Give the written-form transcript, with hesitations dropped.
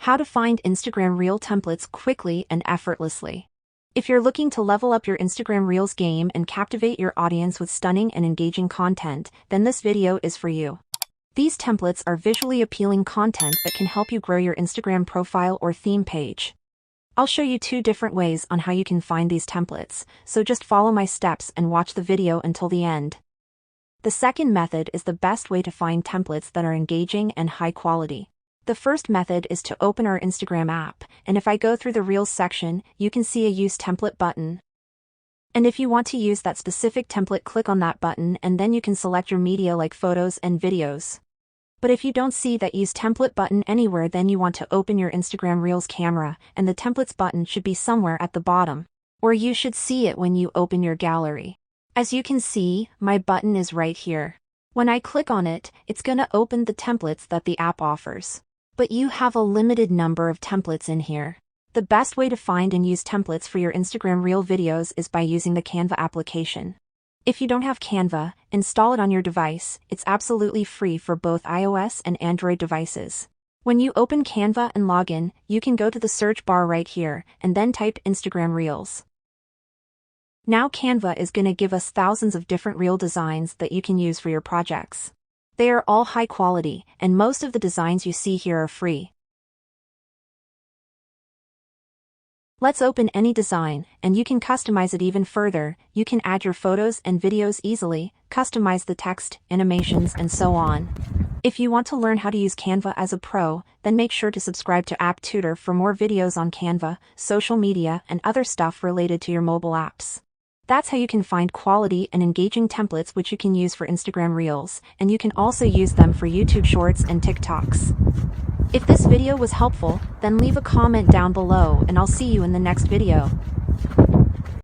How to find Instagram Reel templates quickly and effortlessly. If you're looking to level up your Instagram Reels game and captivate your audience with stunning and engaging content, then this video is for you. These templates are visually appealing content that can help you grow your Instagram profile or theme page. I'll show you 2 different ways on how you can find these templates, so just follow my steps and watch the video until the end. The second method is the best way to find templates that are engaging and high quality. The first method is to open our Instagram app, and if I go through the Reels section, you can see a Use Template button. And if you want to use that specific template, click on that button and then you can select your media like photos and videos. But if you don't see that Use Template button anywhere, then you want to open your Instagram Reels camera, and the Templates button should be somewhere at the bottom. Or you should see it when you open your gallery. As you can see, my button is right here. When I click on it, it's gonna open the templates that the app offers. But you have a limited number of templates in here. The best way to find and use templates for your Instagram Reel videos is by using the Canva application. If you don't have Canva, install it on your device. It's absolutely free for both iOS and Android devices. When you open Canva and log in, you can go to the search bar right here, and then type Instagram Reels. Now Canva is gonna give us thousands of different reel designs that you can use for your projects. They are all high quality, and most of the designs you see here are free. Let's open any design, and you can customize it even further. You can add your photos and videos easily, customize the text, animations, and so on. If you want to learn how to use Canva as a pro, then make sure to subscribe to App Tutor for more videos on Canva, social media, and other stuff related to your mobile apps. That's how you can find quality and engaging templates which you can use for Instagram Reels, and you can also use them for YouTube Shorts and TikToks. If this video was helpful, then leave a comment down below and I'll see you in the next video.